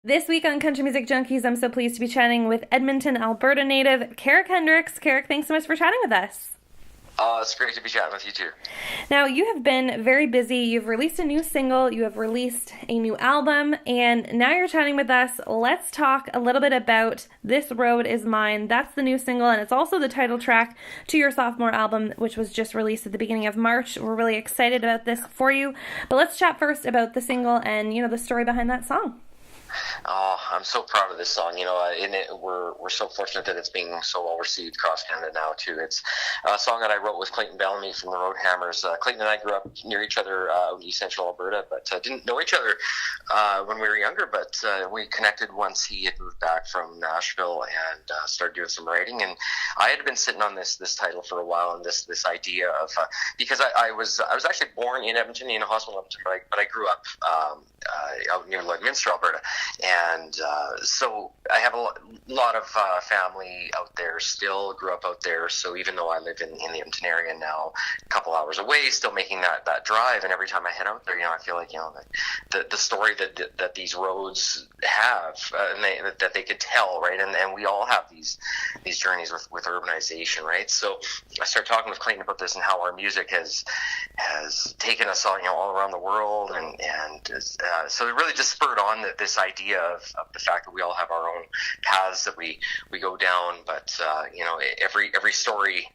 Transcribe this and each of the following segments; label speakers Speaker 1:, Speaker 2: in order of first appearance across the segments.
Speaker 1: This week on Country Music Junkies, I'm so pleased to be chatting with Edmonton, Alberta native Karac Hendriks. Karac, thanks so much for chatting with us.
Speaker 2: It's great to be chatting with you too.
Speaker 1: Now, you have been very busy. You've released a new single, you have released a new album, and now you're chatting with us. Let's talk a little bit about This Road Is Mine. That's the new single, and it's also the title track to your sophomore album, which was just released at the beginning of March. We're really excited about this for you. But let's chat first about the single and, the story behind that song.
Speaker 2: Oh, I'm so proud of this song. We're so fortunate that it's being so well received across Canada now too. It's a song that I wrote with Clayton Bellamy from the Roadhammers. Clayton and I grew up near each other in East Central Alberta, but didn't know each other when we were younger. But we connected once he had moved back from Nashville and started doing some writing. And I had been sitting on this title for a while, and this idea of because I was actually born in Edmonton, in a hospital in Edmonton, but I grew up out near Lloydminster, Alberta. And so I have a lot of family out there still, grew up out there. So even though I live in the Edmonton area now, a couple hours away, still making that drive. And every time I head out there, I feel like, the story that these roads have and that they could tell, right? And we all have these journeys with urbanization, right? So I started talking with Clayton about this and how our music has taken us all around the world. And so it really just spurred on this idea of the fact that we all have our own paths that we go down, but every story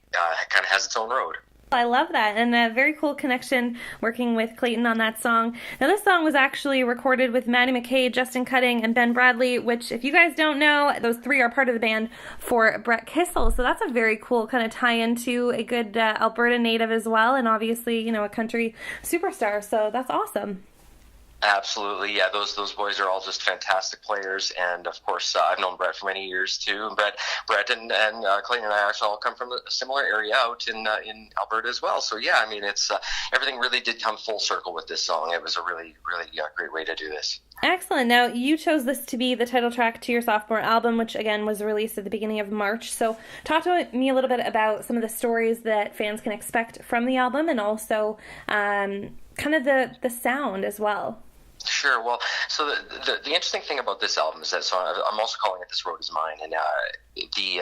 Speaker 2: kind of has its own road.
Speaker 1: I love that, and a very cool connection working with Clayton on that song. Now, this song was actually recorded with Maddie McKay, Justin Cutting, and Ben Bradley, which, if you guys don't know, those three are part of the band for Brett Kissel. So that's a very cool kind of tie-in to a good Alberta native as well, and obviously, a country superstar. So that's awesome.
Speaker 2: Absolutely, yeah. Those boys are all just fantastic players, and of course, I've known Brett for many years too. Brett and Clayton and I actually all come from a similar area out in Alberta as well. So yeah, it's everything really did come full circle with this song. It was a really great way to do this.
Speaker 1: Excellent. Now, you chose this to be the title track to your sophomore album, which again was released at the beginning of March. So talk to me a little bit about some of the stories that fans can expect from the album, and also kind of the sound as well.
Speaker 2: Sure. Well, so the interesting thing about this album is that song, I'm also calling it "This Road Is Mine," and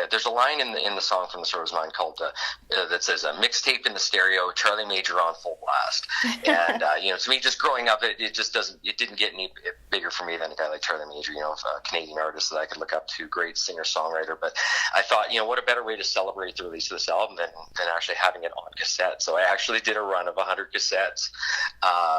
Speaker 2: there's a line in the song from "This Road Is Mine" called that says "mixtape in the stereo, Charlie Major on full blast." And to me, just growing up, it didn't get any bigger for me than a guy like Charlie Major, a Canadian artist that I could look up to, great singer-songwriter. But I thought, what a better way to celebrate the release of this album than actually having it on cassette. So I actually did a run of 100 cassettes.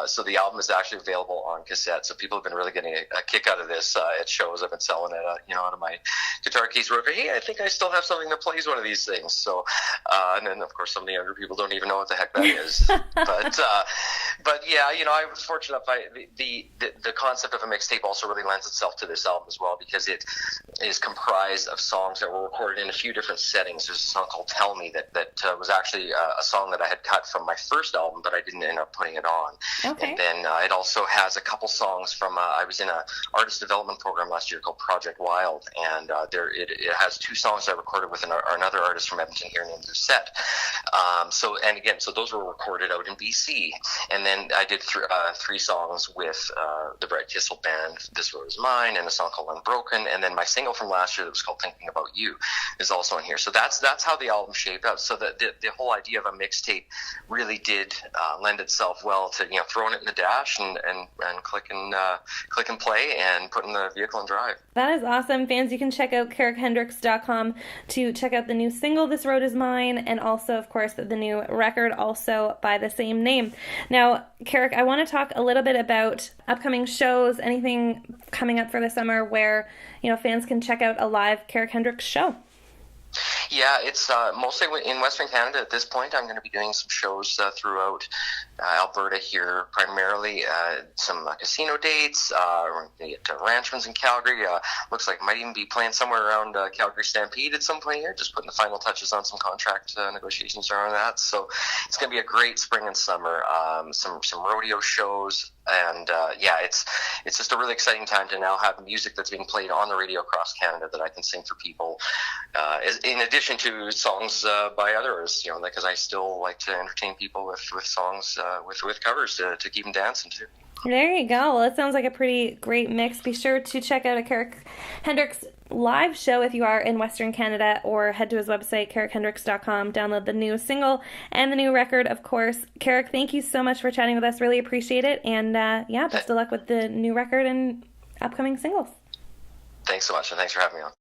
Speaker 2: So the album is actually available on cassette. So people have been really getting a kick out of this at shows. I've been selling it, out of my guitar case. Where, hey, I think I still have something that plays one of these things. So, and then of course some of the younger people don't even know what the heck that is. but yeah, I was fortunate by the concept of a mixtape also really lends itself to this album as well, because it is comprised of songs that were recorded in a few different settings. There's a song called "Tell Me" that was actually a song that I had cut from my first album, but I didn't end up putting it on.
Speaker 1: Okay.
Speaker 2: And then it also has a couple songs from I was in a artist development program last year called Project Wild, and it has two songs I recorded with another artist from Edmonton here named Lucette. So those were recorded out in BC, and then I did three songs with the Brett Kissel band, "This Road Is Mine," and a song called "Unbroken," and then my single from last year that was called "Thinking About You" is also in here. So that's how the album shaped out. So the whole idea of a mixtape really did lend itself well to throwing it in the dash and click and play and put in the vehicle and drive.
Speaker 1: That is awesome. Fans, you can check out KaracHendriks.com to check out the new single, "This Road Is Mine," and also, of course, the new record also by the same name. Now, Karac, I want to talk a little bit about upcoming shows, anything coming up for the summer where, fans can check out a live Karac Hendriks show.
Speaker 2: Yeah, it's mostly in Western Canada at this point. I'm going to be doing some shows throughout Alberta here, primarily some casino dates. We're going to get to Ranchman's in Calgary. Looks like might even be playing somewhere around Calgary Stampede at some point here, just putting the final touches on some contract negotiations around that. So it's going to be a great spring and summer. Some rodeo shows. And it's just a really exciting time to now have music that's being played on the radio across Canada that I can sing for people, in addition to songs by others, because I still like to entertain people with songs with covers to keep them dancing to.
Speaker 1: There you go. Well, it sounds like a pretty great mix. Be sure to check out a Karac Hendriks live show if you are in Western Canada, or head to his website, karachendriks.com. Download the new single and the new record, of course. Karac, thank you so much for chatting with us. Really appreciate it. And best of luck with the new record and upcoming singles.
Speaker 2: Thanks so much, and thanks for having me on.